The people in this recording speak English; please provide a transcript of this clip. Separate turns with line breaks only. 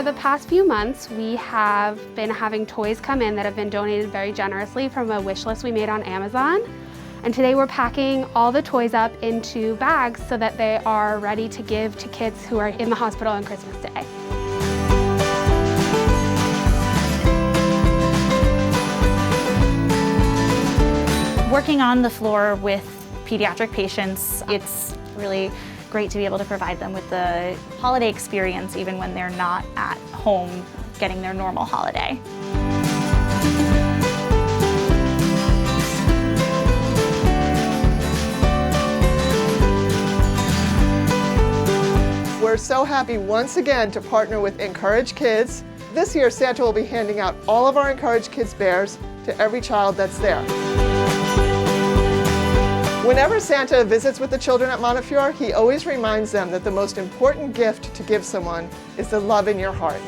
the past few months, we have been having toys come in that have been donated very generously from a wish list we made on Amazon. And today we're packing all the toys up into bags so that they are ready to give to kids who are in the hospital on Christmas Day.
Working on the floor with pediatric patients, it's really great to be able to provide them with the holiday experience even when they're not at home getting their normal holiday.
We're so happy once again to partner with Encourage Kids. This year, Santa will be handing out all of our Encourage Kids bears to every child that's there. Whenever Santa visits with the children at Montefiore, he always reminds them that the most important gift to give someone is the love in your heart.